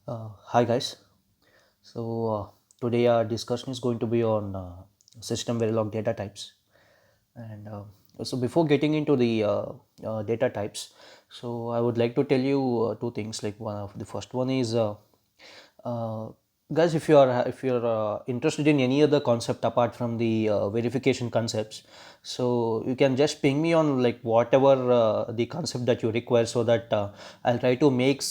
Hi guys. Today our discussion is going to be on system Verilog data types. And so before getting into the data types, so I would like to tell you two things. Like one of the first one is, uh, guys, if you're interested in any other concept apart from the verification concepts, so you can just ping me on like whatever the concept that you require, so that I'll try to make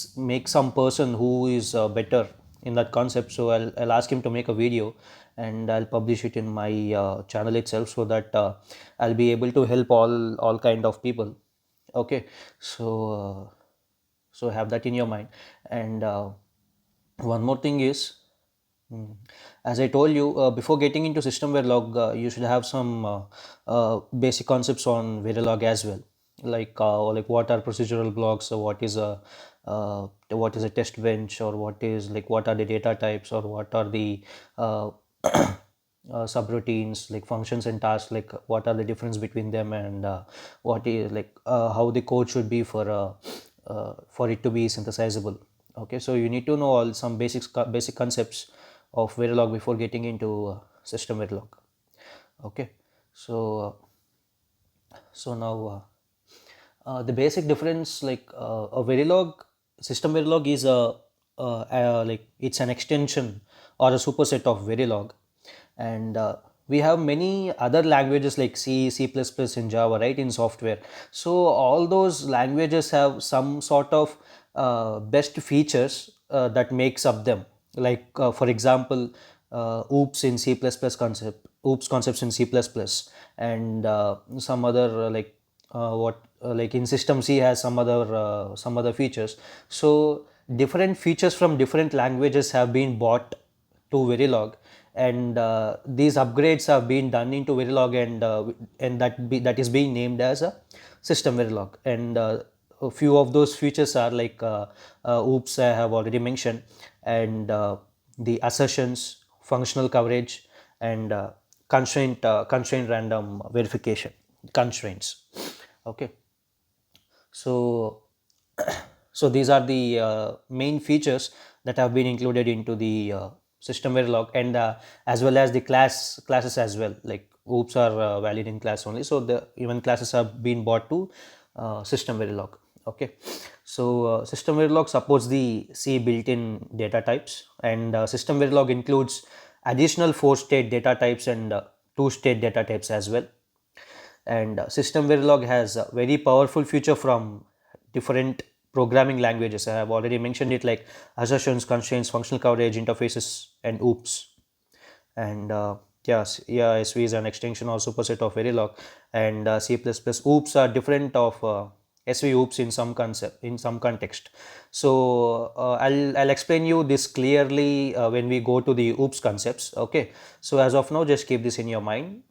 some person who is better in that concept. So I'll ask him to make a video and I'll publish it in my channel itself, so that I'll be able to help all kind of people. Okay, so have that in your mind. And one more thing is, as I told you, before getting into system Verilog, you should have some basic concepts on Verilog as well, like what are procedural blocks, or what is a test bench, or what are the data types, or what are the uh, subroutines, like functions and tasks, like what are the difference between them, and what is how the code should be for it to be synthesizable. Okay, so you need to know all some basic concepts of Verilog before getting into system Verilog. Okay, so the basic difference, a Verilog, system Verilog is like it's an extension or a superset of Verilog. And we have many other languages like C, C++, and Java, right, in software. So all those languages have some sort of best features that makes up them. For example, OOPS in OOPS concepts in C++, and some other like in System C has some other features. So different features from different languages have been bought to Verilog, and these upgrades have been done into Verilog, and that is being named as a system Verilog. And a few of those features are OOPS I have already mentioned, and the assertions, functional coverage, and constraint random verification constraints. Okay, so so these are the main features that have been included into the system Verilog, and as well as the classes as well. Like OOPs are valid in class only, so the even classes have been brought to system Verilog. Okay, so system Verilog supports the C built-in data types, and system Verilog includes additional 4-state data types and 2-state data types as well. And system Verilog has a very powerful feature from different programming languages. I have already mentioned it, like assertions, constraints, functional coverage, interfaces, and OOPS. And yeah, SV is an extension or superset of Verilog, and C++ OOPS are different of SV OOPS in some concept, in some context. So I'll explain you this clearly when we go to the OOPS concepts. Okay, so as of now, just keep this in your mind,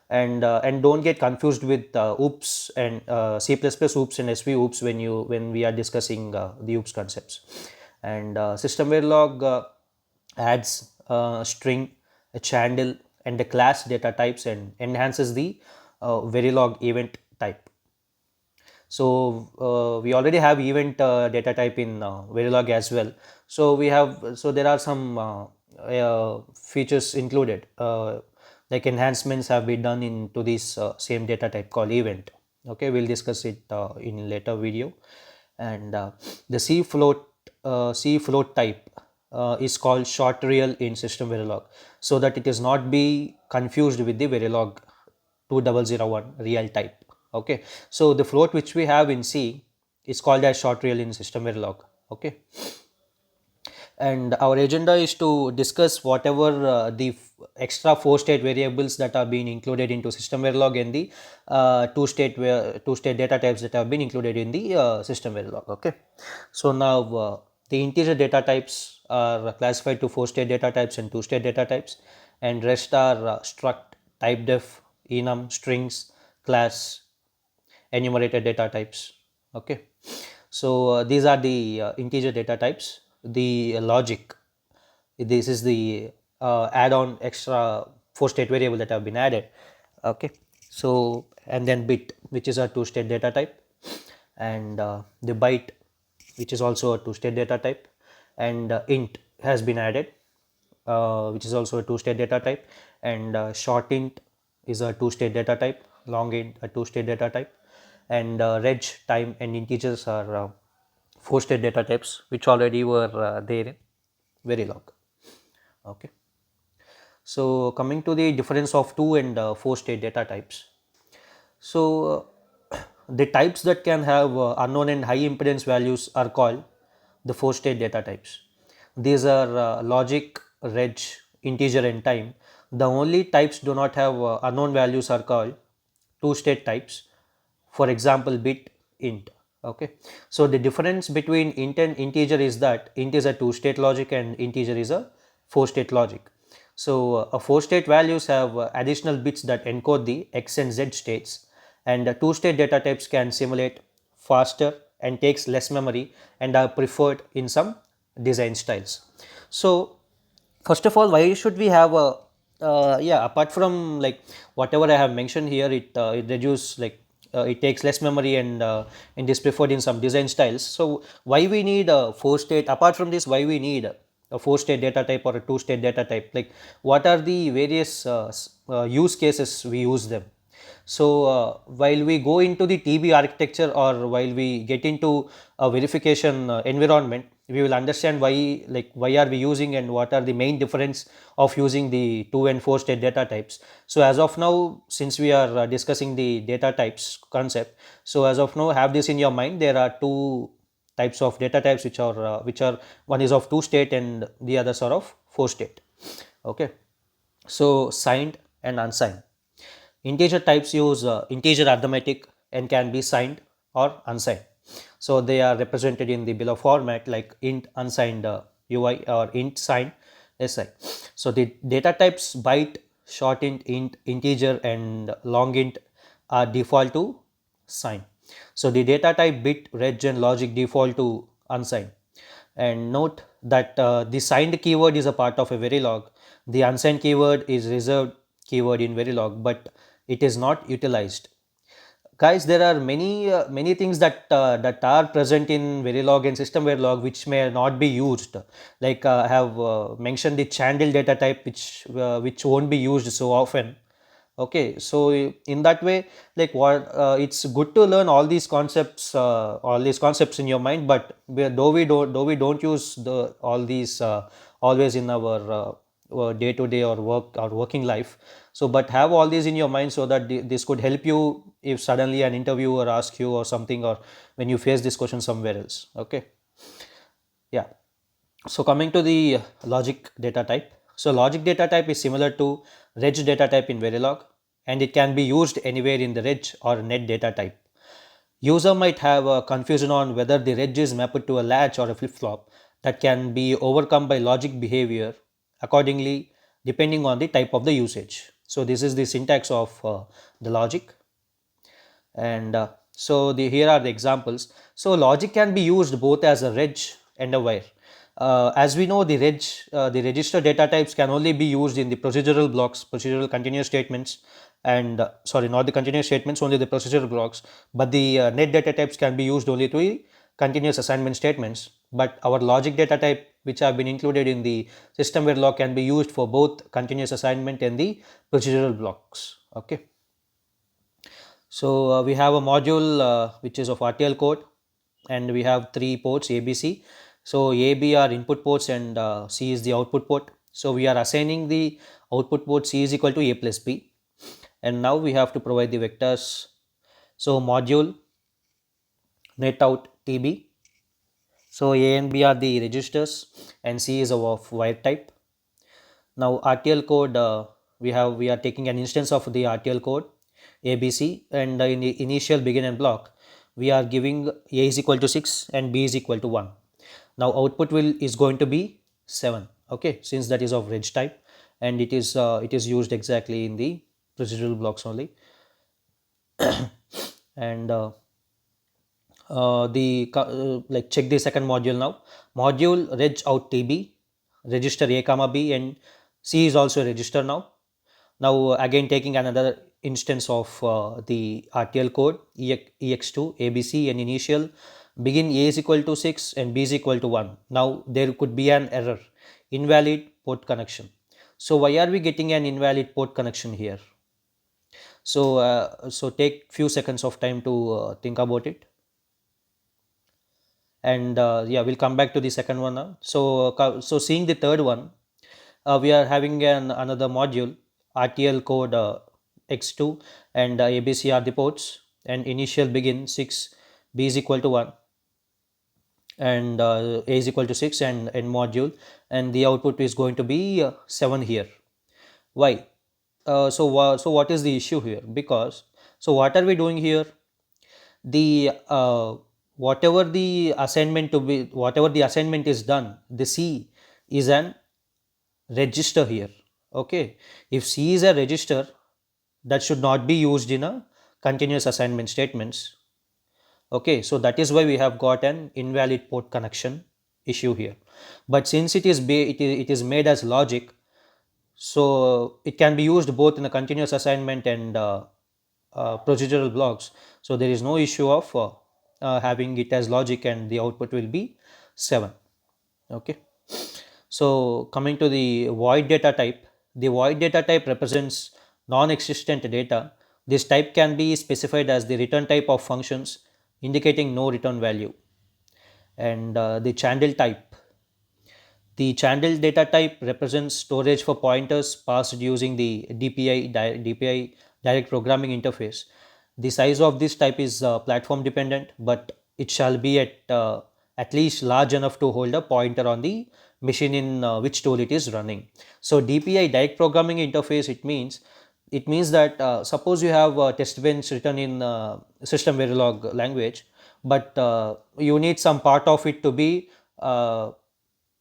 and don't get confused with OOPS and C++ OOPS and SV OOPS when we are discussing the OOPS concepts. And system Verilog adds a string, a channel, and a class data types, and enhances the Verilog event type. So we already have event data type in Verilog as well. So there are some features included, like enhancements have been done into this same data type called event. Okay, we'll discuss it in later video. And the C float type is called short real in system Verilog, so that it is not be confused with the Verilog 2001 real type. Okay, so the float which we have in C is called as short real in system Verilog. Okay, and our agenda is to discuss whatever extra 4-state variables that are being included into system Verilog, and the two-state data types that have been included in the system Verilog. Okay, so now the integer data types are classified to 4-state data types and 2-state data types, and rest are struct, typedef, enum, strings, class, enumerated data types. Okay, so these are the integer data types. The logic, this is the add-on extra 4-state variable that have been added. Okay, so and then bit, which is a 2-state data type, and the byte, which is also a 2-state data type, and int has been added, which is also a two-state data type, and short int is a two-state data type, long int a two-state data type, and reg, time, and integers are four-state data types, which already were there in Verilog. Okay. So coming to the difference of two and four-state data types. So the types that can have unknown and high impedance values are called the four-state data types. These are logic, reg, integer, and time. The only types do not have unknown values are called two-state types. For example, bit, int. Okay. So the difference between int and integer is that int is a two-state logic and integer is a four-state logic. So a four-state values have additional bits that encode the x and z states, and two-state data types can simulate faster and takes less memory and are preferred in some design styles. So first of all, why should we have a yeah, apart from like whatever I have mentioned here, it reduces like it takes less memory and is preferred in some design styles. So why we need a four state? Apart from this, why we need a four state data type or a two state data type? Like what are the various use cases we use them? So while we go into the TB architecture or while we get into a verification environment, we will understand why are we using and what are the main difference of using the two and four state data types. So as of now, since we are discussing the data types concept, so as of now, have this in your mind. There are two types of data types which are one is of two state and the others are of four state. Okay. So signed and unsigned. Integer types use integer arithmetic and can be signed or unsigned. So they are represented in the below format like int unsigned UI or int signed SI. So the data types byte, short int, integer, and long int are default to signed. So the data type bit, reg, and logic default to unsigned. And note that the signed keyword is a part of a Verilog. The unsigned keyword is reserved keyword in Verilog, but it is not utilized. Guys, there are many things that are present in Verilog and system Verilog which may not be used. Like I have mentioned the Chandel data type which won't be used so often. Okay, so in that way, like what it's good to learn all these concepts in your mind, but though we don't use all these always in our day to day or working life. So but have all these in your mind so that this could help you if suddenly an interviewer asks you or something, or when you face this question somewhere else. Okay. Yeah. So coming to the logic data type. So logic data type is similar to reg data type in Verilog, and it can be used anywhere in the reg or net data type. User might have a confusion on whether the reg is mapped to a latch or a flip-flop. That can be overcome by logic behavior accordingly depending on the type of the usage. So this is the syntax of the logic, and here are the examples. So logic can be used both as a reg and a wire. As we know, the register data types can only be used in the procedural blocks, procedural continuous statements, and sorry, not the continuous statements, only the procedural blocks. But the net data types can be used only to the continuous assignment statements. But our logic data type, which have been included in the system Verilog, can be used for both continuous assignment and the procedural blocks. Okay. So we have a module which is of RTL code, and we have three ports ABC. So A, B are input ports and C is the output port. So we are assigning the output port C is equal to A plus B, and now we have to provide the vectors. So module net out TB. So A and B are the registers and C is of wire type. Now RTL code, we are taking an instance of the RTL code ABC, and in the initial begin and block we are giving A is equal to 6 and B is equal to 1. Now output is going to be 7. Okay, since that is of reg type, and it is used exactly in the procedural blocks only. And like check the second module now. Module reg out TB, register A comma B, and C is also a register now. Now again taking another instance of the RTL code ex2 ABC and initial begin A is equal to 6 and B is equal to 1. Now there could be an error, invalid port connection. So why are we getting an invalid port connection here? So take few seconds of time to think about it, and yeah, we'll come back to the second one now. So seeing the third one, we are having another module, RTL code x2, and ABC are the ports, and initial begin 6, B is equal to 1, and A is equal to 6, and end module, and the output is going to be 7 here. Why? So what is the issue here? Because, so what are we doing here? The whatever the assignment to be, whatever the assignment is done, the C is an register here. Okay, if C is a register, that should not be used in a continuous assignment statements. Okay, so that is why we have got an invalid port connection issue here. But since it is made as logic, so it can be used both in a continuous assignment and procedural blocks. So there is no issue of having it as logic, and the output will be 7. Okay, so coming to the void data type, the void data type represents non-existent data. This type can be specified as the return type of functions indicating no return value. And the chandle type, the chandle data type represents storage for pointers passed using the DPI direct programming interface. The size of this type is platform dependent, but it shall be at least large enough to hold a pointer on the machine in which tool it is running. So DPI direct programming interface, it means that suppose you have test bench written in system Verilog language, but you need some part of it to be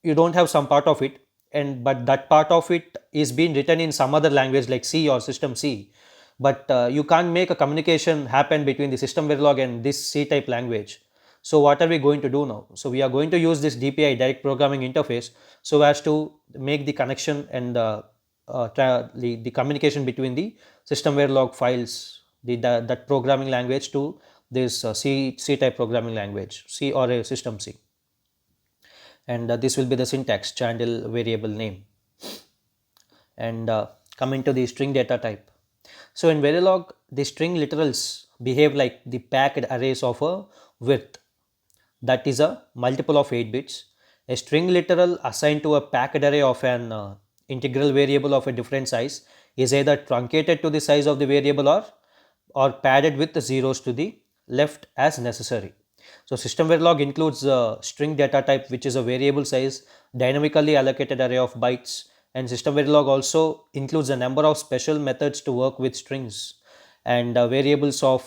you don't have some part of it, and but that part of it is being written in some other language like C or system C, but you can't make a communication happen between the system Verilog and this C type language. So what are we going to do now? So we are going to use this DPI direct programming interface so as to make the connection and the communication between the system Verilog files, that programming language, to this C type programming language, C or a system C. And this will be the syntax chandle variable name. And coming to the string data type, so in Verilog the string literals behave like the packed arrays of a width that is a multiple of 8 bits. A string literal assigned to a packed array of an integral variable of a different size is either truncated to the size of the variable or padded with the zeros to the left as necessary. So system Verilog includes a string data type, which is a variable size dynamically allocated array of bytes, and system Verilog also includes a number of special methods to work with strings, and variables of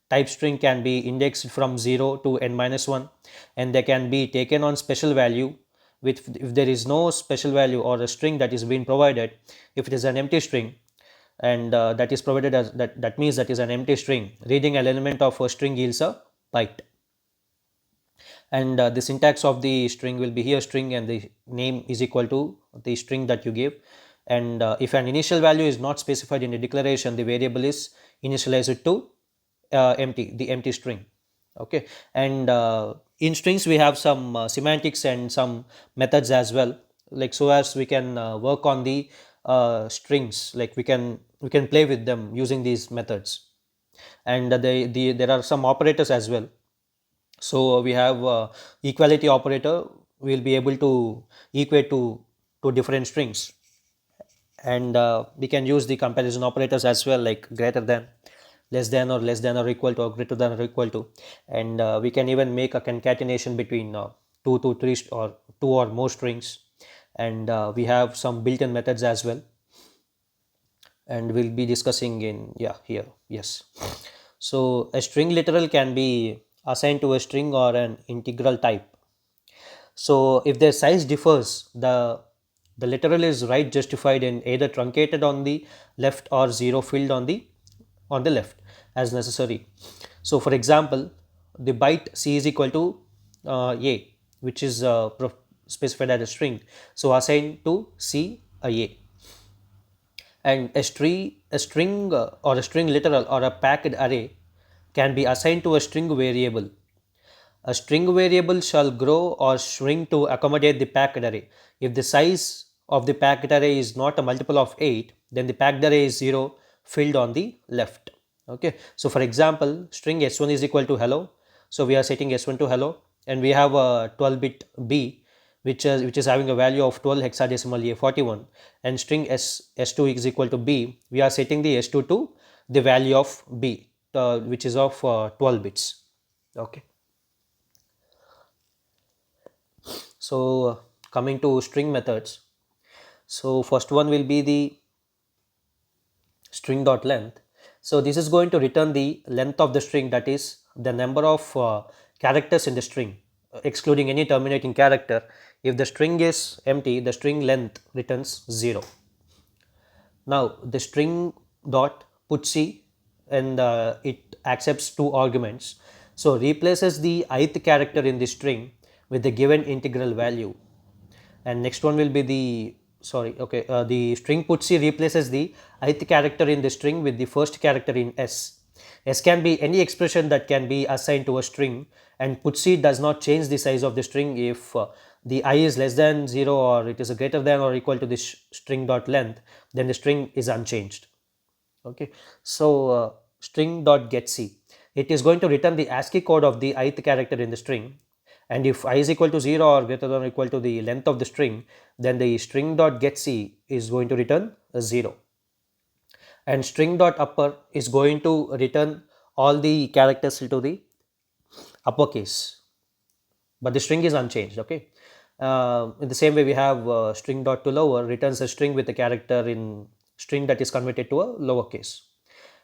type string can be indexed from 0 to n-1, and they can be taken on special value with, if there is no special value or a string that is being provided, if it is an empty string, and that is provided as that means that is an empty string, reading an element of a string yields a byte. And the syntax of the string will be here string and the name is equal to the string that you give, and if an initial value is not specified in the declaration, the variable is initialized to the empty string. Okay, and in strings we have some semantics and some methods as well, like so as we can work on the strings, like we can play with them using these methods. And there are some operators as well. So we have equality operator, we will be able to equate to different strings, and we can use the comparison operators as well, like greater than, less than or equal to, or greater than or equal to, and we can even make a concatenation between 2 to 3 or 2 or more strings, and we have some built-in methods as well, and we'll be discussing in here. Yes, so a string literal can be assigned to a string or an integral type. So if their size differs, the literal is right justified in either truncated on the left or zero filled on the left as necessary. So for example, the byte C is equal to A, which is specified as a string, so assigned to C a, and a string or a string literal or a packed array can be assigned to a string variable. A string variable shall grow or shrink to accommodate the packed array. If the size of the packed array is not a multiple of 8, then the packed array is 0 filled on the left. Okay, so for example, string s1 is equal to hello. So we are setting s1 to hello, and we have a 12-bit b which is having a value of 12 hexadecimal A41, and string s2 is equal to b. We are setting the s2 to the value of b, which is of 12 bits. Okay. So coming to string methods, so first one will be the string dot length. So this is going to return the length of the string, that is the number of characters in the string, excluding any terminating character. If the string is empty, the string length returns 0. Now the string dot putc, and it accepts 2 arguments. So replaces the ith character in the string with the given integral value. And next one will be the the string putc replaces the ith character in the string with the first character in s. S can be any expression that can be assigned to a string, and putc does not change the size of the string if the I is less than 0 or it is greater than or equal to the string dot length, then the string is unchanged. Okay, so string dot getc, it is going to return the ASCII code of the ith character in the string, and if I is equal to 0 or greater than or equal to the length of the string, then the string dot getc is going to return a 0, and string dot upper is going to return all the characters into the uppercase, but the string is unchanged. Okay, in the same way, we have string dot to lower returns a string with a character in string that is converted to a lowercase,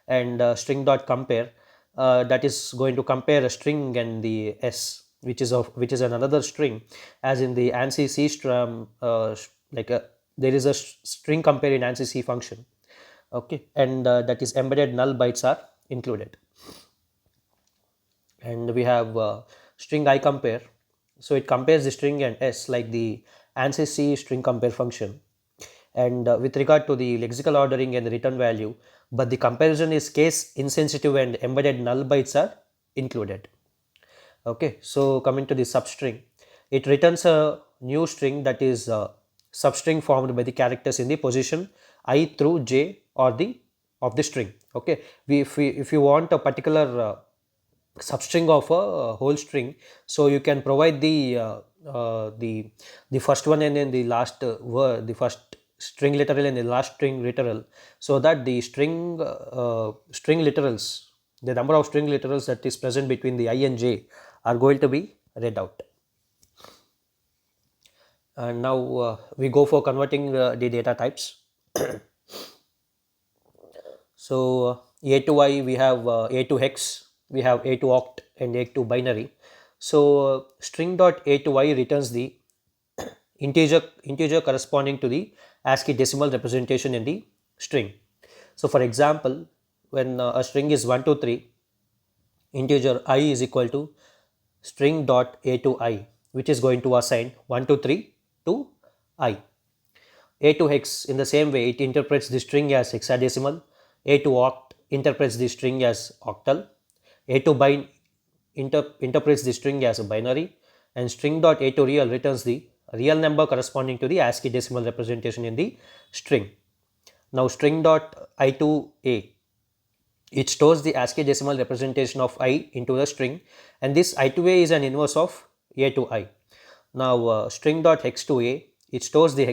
and string dot compare, that is going to compare a string and the s, which is another string, as in the ANSI C strum, there is a string compare in ANSI C function. Okay, and that is embedded null bytes are included. And we have string I compare, so it compares the string and s like the ANSI C string compare function, and with regard to the lexical ordering and the return value, but the comparison is case insensitive and embedded null bytes are included. Okay, so coming to the substring, it returns a new string that is substring formed by the characters in the position I through j or the of the string. Okay, if you want a particular substring of a whole string, so you can provide the first one and then the last word, the first string literal and the last string literal, so that the string literals, the number of string literals that is present between the I and j are going to be read out. And now we go for converting the data types. So A to I, we have A to hex, we have A to oct, and A to binary. So string dot A to I returns the integer corresponding to the ASCII decimal representation in the string. So for example, when a string is 1 to 3, integer I is equal to string dot A to I, which is going to assign 1 to 3 to I. A to hex, in the same way, it interprets the string as hexadecimal. A to oct interprets the string as octal. A to bind interprets the string as a binary, and string dot A to real returns the real number corresponding to the ASCII decimal representation in the string. Now string dot I to A, it stores the ASCII decimal representation of I into the string, and this I to A is an inverse of A to I. Now string dot hex to A, it stores the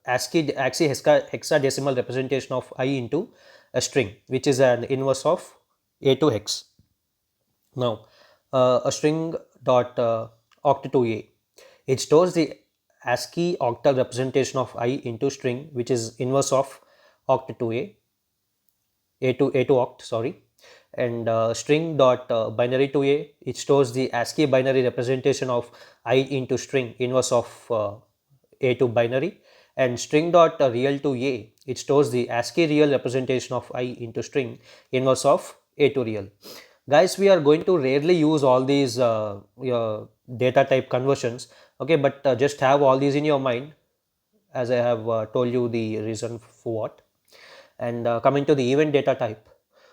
ASCII hexadecimal representation of I into a string, which is an inverse of A to hex. Now a string dot oct to A, it stores the ASCII octal representation of I into string, which is inverse of oct to A to oct, sorry. And string dot binary to A, it stores the ASCII binary representation of I into string, inverse of A to binary. And string dot real to A, it stores the ASCII real representation of I into string, inverse of A to real. Guys, we are going to rarely use all these data type conversions. Okay, but just have all these in your mind, as I have told you the reason for what. And coming to the event data type,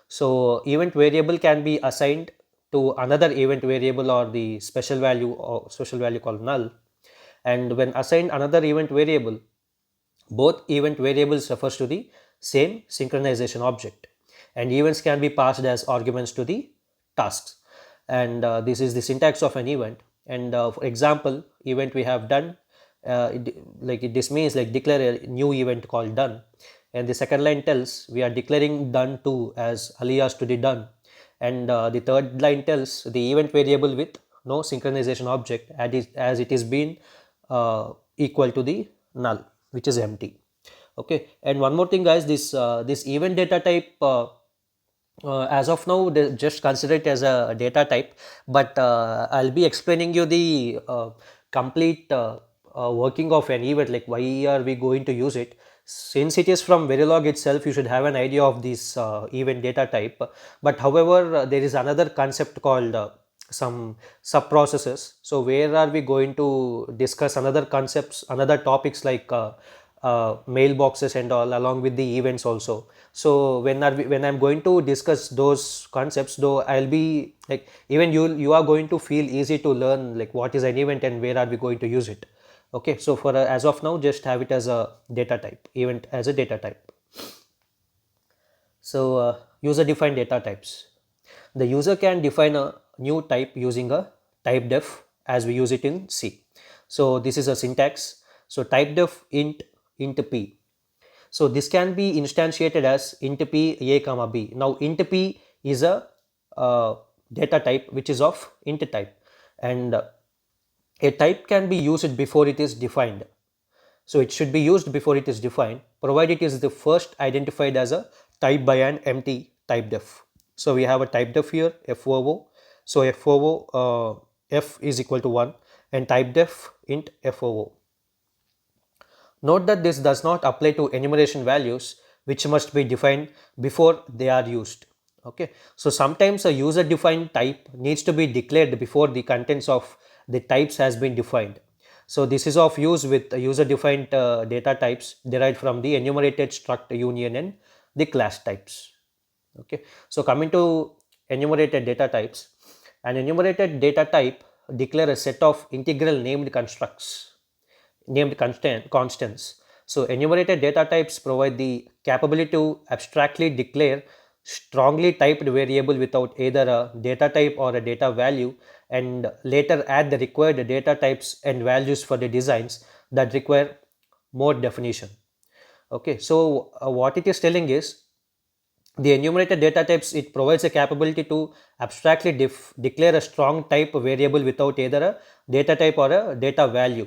so event variable can be assigned to another event variable or the special value called null. And when assigned another event variable, both event variables refers to the same synchronization object, and events can be passed as arguments to the tasks. And this is the syntax of an event. And for example, event we have done, this means like declare a new event called done, and the second line tells we are declaring done to as alias to the done, and the third line tells the event variable with no synchronization object as it is been equal to the null, which is empty. Okay, and one more thing, guys, this event data type, as of now they just consider it as a data type, but I'll be explaining you the complete working of an event, like why are we going to use it. Since it is from Verilog itself, you should have an idea of this event data type. But however, there is another concept called some sub processes. So where are we going to discuss another concepts, another topics like mailboxes and all, along with the events also. So when I'm going to discuss those concepts, though, I'll be like, even you are going to feel easy to learn like what is an event and where are we going to use it. Okay, so for as of now, just have it as a data type, event as a data type. So user defined data types. The user can define a new type using a type def as we use it in C. So this is a syntax. So type def int p. So this can be instantiated as int p a comma b. Now int p is a data type which is of int type, and a type can be used before it is defined. So it should be used before it is defined, provided it is the first identified as a type by an empty type def. So we have a type def here, foo. So foo f is equal to 1 and type def int foo. Note that this does not apply to enumeration values, which must be defined before they are used. Okay, so sometimes a user defined type needs to be declared before the contents of the types has been defined. So this is of use with user defined data types derived from the enumerated struct union and the class types. Okay, so coming to enumerated data types, an enumerated data type declare a set of integral named constructs, named constants. So enumerated data types provide the capability to abstractly declare strongly typed variable without either a data type or a data value, and later add the required data types and values for the designs that require more definition. Okay, so what it is telling is the enumerated data types, it provides a capability to abstractly declare a strong type variable without either a data type or a data value.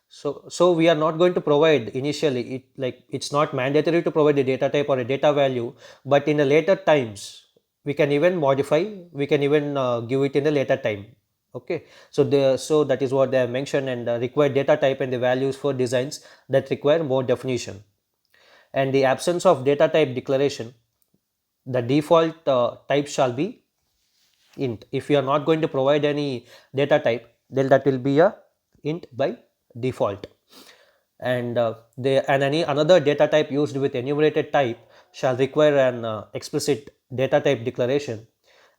So we are not going to provide initially, it's not mandatory to provide a data type or a data value, but in the later times we can even modify, we can even give it in the later time. Okay, so that is what they have mentioned, and required data type and the values for designs that require more definition. And the absence of data type declaration, the default type shall be int. If you are not going to provide any data type, then that will be a int by default. And any another data type used with enumerated type shall require an explicit data type declaration.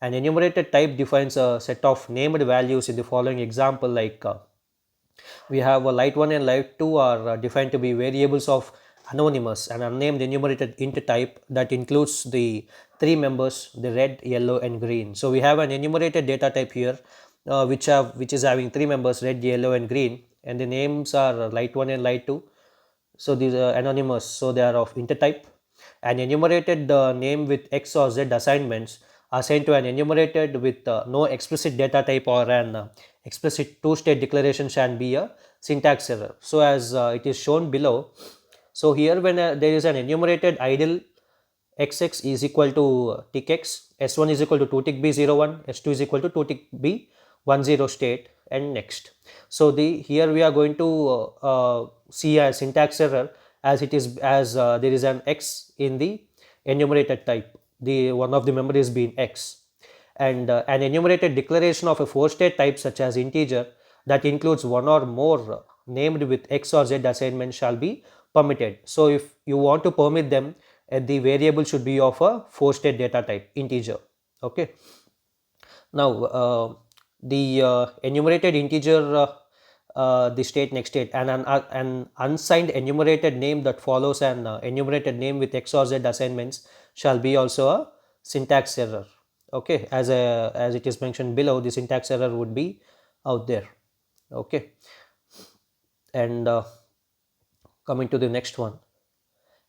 An enumerated type defines a set of named values in the following example, like we have a light1 and light2 are defined to be variables of anonymous and unnamed enumerated int type that includes the three members, the red, yellow and green. So we have an enumerated data type here which is having three members, red, yellow and green, and the names are light1 and light2. So these are anonymous, so they are of int type. An enumerated name with x or z assignments assigned to an enumerated with no explicit data type or an explicit two-state declaration shall be a syntax error. So as it is shown below, so here when there is an enumerated idle xx is equal to tick x, s1 is equal to 2 tick b01, s2 is equal to 2 tick b10 state, and next. So the here we are going to see a syntax error as it is, as there is an x in the enumerated type, the one of the member is being x, and an enumerated declaration of a four state type such as integer that includes one or more named with x or z assignment shall be permitted. So if you want to permit them, the variable should be of a four state data type integer. Okay, Now the enumerated integer, the state next state, and an unsigned enumerated name that follows an enumerated name with x or z assignments shall be also a syntax error. Okay, as it is mentioned below, the syntax error would be out there. Okay, and coming to the next one,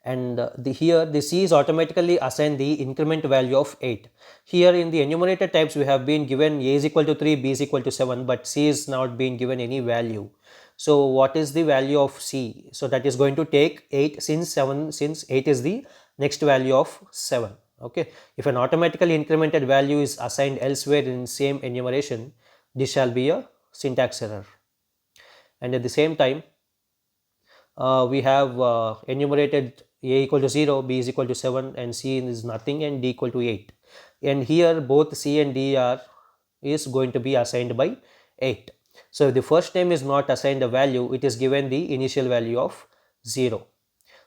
and here the C is automatically assigned the increment value of 8. Here in the enumerator types we have been given A is equal to 3, B is equal to 7, but C is not being given any value. So what is the value of C? So that is going to take 8, since 8 is the next value of 7. Okay, if an automatically incremented value is assigned elsewhere in same enumeration, this shall be a syntax error. And at the same time, we have enumerated A equal to 0, B is equal to 7, and C is nothing, and D equal to 8. And here both C and D is going to be assigned by 8. So if the first name is not assigned a value, it is given the initial value of 0.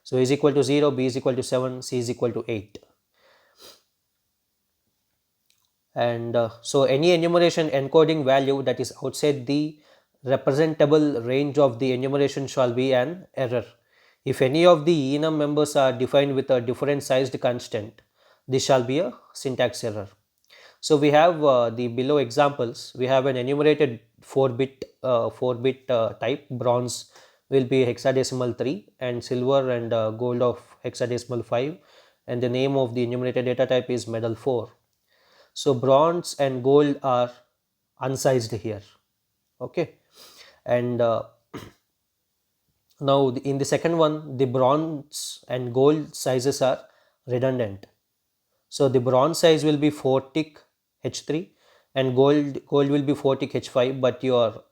So A is equal to 0, B is equal to 7, C is equal to 8. And so any enumeration encoding value that is outside the representable range of the enumeration shall be an error. If any of the enum members are defined with a different sized constant, this shall be a syntax error. So we have the below examples. We have an enumerated 4-bit type. Bronze will be hexadecimal 3, and silver and gold of hexadecimal 5, and the name of the enumerated data type is medal 4. So bronze and gold are unsized here. Okay, and now in the second one, the bronze and gold sizes are redundant. So the bronze size will be 4 tick H3, and gold will be 4 tick H5, but your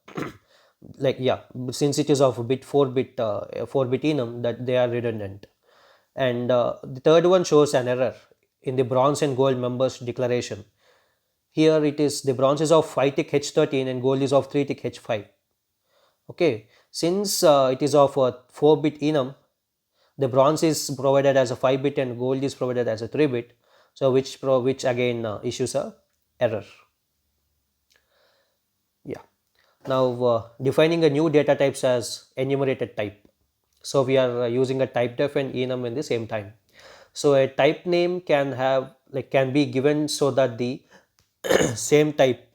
like, yeah, since it is of bit 4-bit enum, that they are redundant. And the third one shows an error in the bronze and gold members declaration. Here it is, the bronze is of 5 tick H13 and gold is of 3 tick H5. Okay, since it is of a 4-bit enum, the bronze is provided as a 5-bit and gold is provided as a 3-bit. So which again issues a error. Yeah. Now defining a new data types as enumerated type. So we are using a type def and enum in the same time. So a type name can be given so that the same type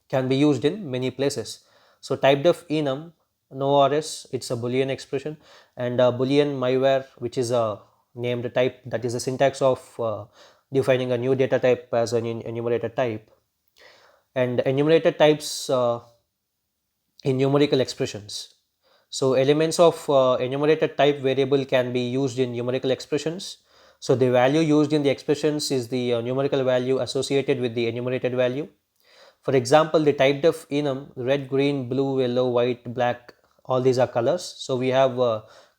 can be used in many places. So type def enum, no rs, it's a boolean expression, and boolean myvar, which is a named type, that is the syntax of defining a new data type as an enumerated type. And enumerated types in numerical expressions. So elements of enumerated type variable can be used in numerical expressions. So the value used in the expressions is the numerical value associated with the enumerated value. For example, the type def enum, red, green, blue, yellow, white, black, all these are colors. So we have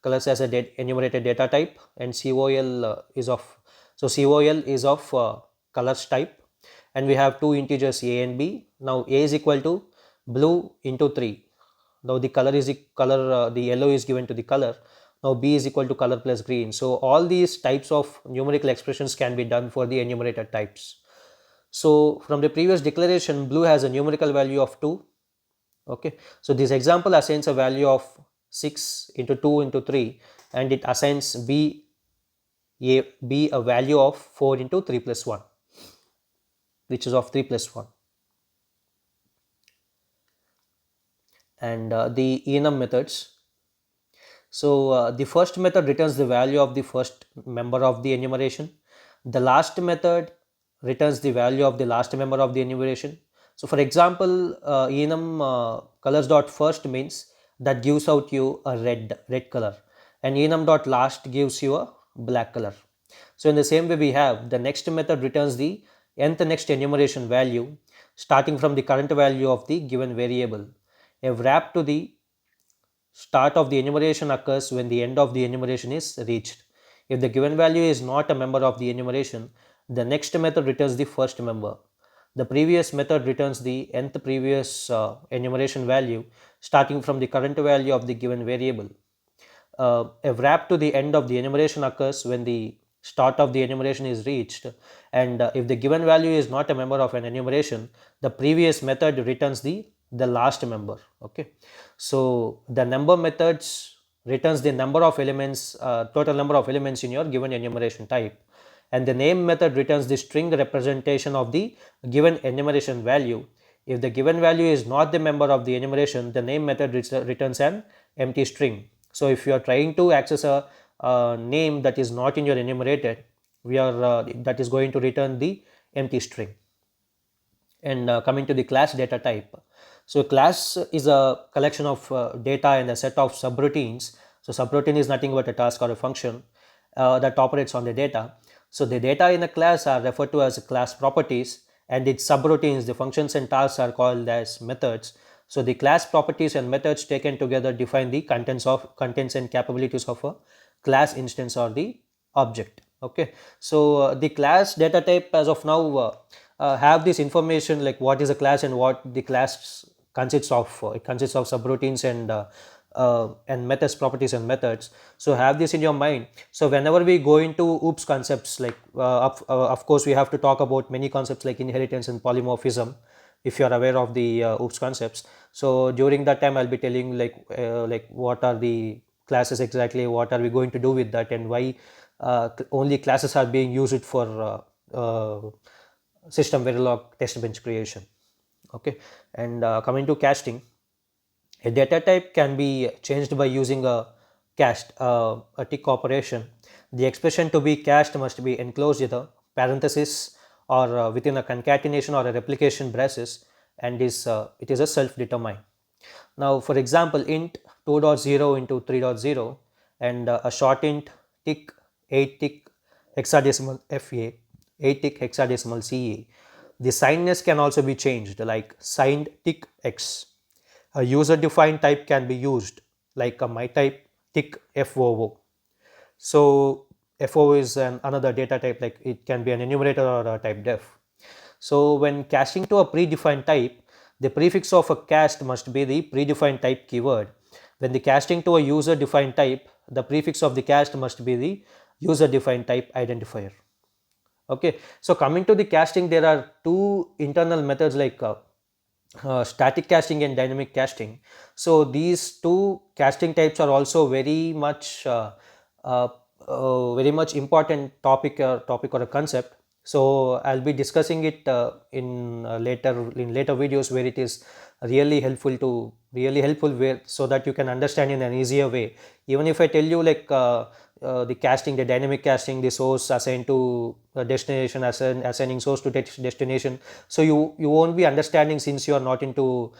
colors as a enumerated data type, and COL is of colors type, and we have two integers A and B. Now A is equal to blue into 3. Now the the yellow is given to the color. Now B is equal to color plus green. So all these types of numerical expressions can be done for the enumerated types. So from the previous declaration, blue has a numerical value of 2. Okay, so this example assigns a value of 6 into 2 into 3, and it assigns B a value of 4 into 3 plus 1, which is of 3 plus 1. And the enum methods. So the first method returns the value of the first member of the enumeration. The last method returns the value of the last member of the enumeration. So for example, enum colors dot first means that gives out you a red color, and enum dot last gives you a black color. So in the same way, we have the next method returns the nth next enumeration value starting from the current value of the given variable. A wrap to the start of the enumeration occurs when the end of the enumeration is reached. If the given value is not a member of the enumeration, the next method returns the first member. The previous method returns the nth previous enumeration value starting from the current value of the given variable. A wrap to the end of the enumeration occurs when the start of the enumeration is reached, and if the given value is not a member of an enumeration, the previous method returns the last member. Okay, so the number methods returns the number of elements, total number of elements in your given enumeration type, and the name method returns the string representation of the given enumeration value. If the given value is not the member of the enumeration, the name method returns an empty string. So if you are trying to access a name that is not in your enumerated, that is going to return the empty string. And coming to the class data type, so class is a collection of data and a set of subroutines. So subroutine is nothing but a task or a function that operates on the data. So the data in a class are referred to as class properties, and its subroutines, the functions and tasks, are called as methods. So the class properties and methods taken together define the contents and capabilities of a class instance or the object. Okay, so the class data type as of now have this information like what is a class and what the class consists of. It consists of subroutines and methods, properties and methods. So have this in your mind. So whenever we go into OOPS concepts, like of course we have to talk about many concepts like inheritance and polymorphism, if you are aware of the OOPS concepts. So during that time I'll be telling like what are the classes exactly, what are we going to do with that, and why only classes are being used for system Verilog test bench creation. Okay, and coming to casting, a data type can be changed by using a cast, a tick operation. The expression to be cast must be enclosed in a parenthesis or within a concatenation or a replication braces, and it is a self-determined. Now, for example, int 2.0 into 3.0 and a short int tick 8 tick hexadecimal FA, 8 tick hexadecimal CA. The signedness can also be changed, like signed tick X. A user defined type can be used, like a my type tick FOO. So FOO is another data type, like it can be an enumerator or a type def. So when casting to a predefined type, the prefix of a cast must be the predefined type keyword. When the casting to a user defined type, the prefix of the cast must be the user defined type identifier. Okay, so coming to the casting, there are two internal methods like static casting and dynamic casting. So these two casting types are also uh, very much important topic or a concept. So I'll be discussing it in later videos, where it is really helpful where, so that you can understand in an easier way. Even if I tell you like the casting, the dynamic casting, the source assigned to destination, assigning source to destination, so you won't be understanding, since you are not into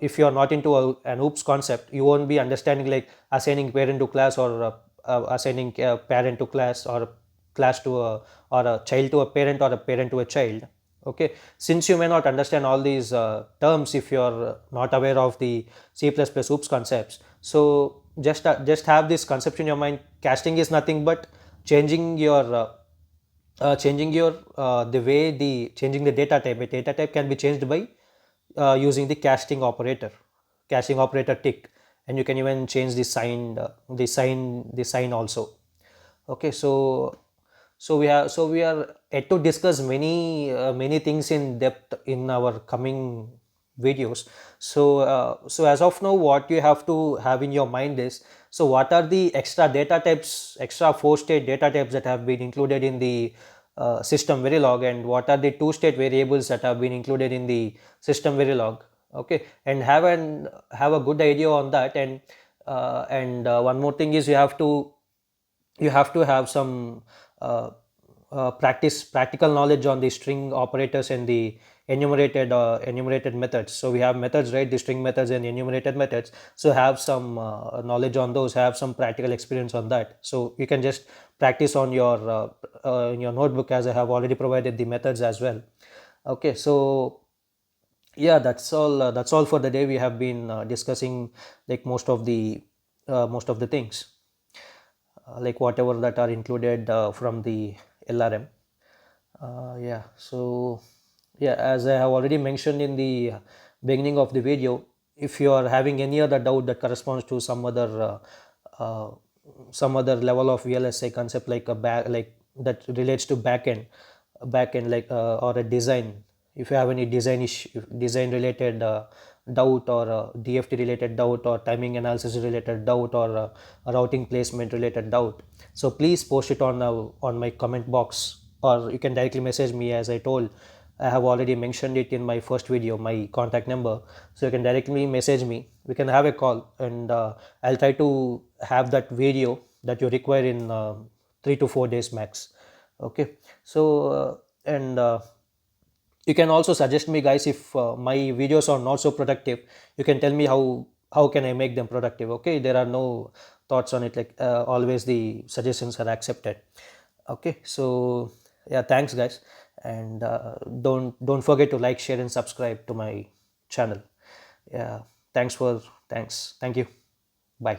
if you are not into an OOPS concept, you won't be understanding like assigning parent to class, or assigning parent to class, or class to a, or a child to a parent, or a parent to a child. Okay, since you may not understand all these terms if you are not aware of the C++ OOPS concepts, so just have this concept in your mind. Casting is nothing but changing your the way the changing the data type. A data type can be changed by using the casting operator tick, and you can even change the sign also. Okay, so we are yet to discuss many things in depth in our coming videos. So as of now, what you have to have in your mind is, so what are the extra data types, extra 4-state data types that have been included in the system Verilog, and what are the 2-state variables that have been included in the system Verilog. Okay, and have a good idea on that. And one more thing is, you have to have some practical knowledge on the string operators and the enumerated methods. So we have methods, right, the string methods and enumerated methods. So have some knowledge on those, have some practical experience on that. So you can just practice on your in your notebook, as I have already provided the methods as well. Okay, so yeah, that's all for the day. We have been discussing like most of the things, like whatever that are included from the LRM. Yeah, so yeah, as I have already mentioned in the beginning of the video, if you are having any other doubt that corresponds to some other level of VLSI concept, like that relates to backend like or a design. If you have any design related doubt, or DFT related doubt, or timing analysis related doubt, or routing placement related doubt, so please post it on my comment box, or you can directly message me. As I told, I have already mentioned it in my first video, my contact number, so you can directly message me. We can have a call, and I'll try to have that video that you require in 3 to 4 days max. Okay, so and you can also suggest me, guys, if my videos are not so productive. You can tell me how can I make them productive. Okay, there are no thoughts on it, like always the suggestions are accepted. Okay, so yeah, thanks guys, and don't forget to like, share and subscribe to my channel. Yeah, thank you, bye.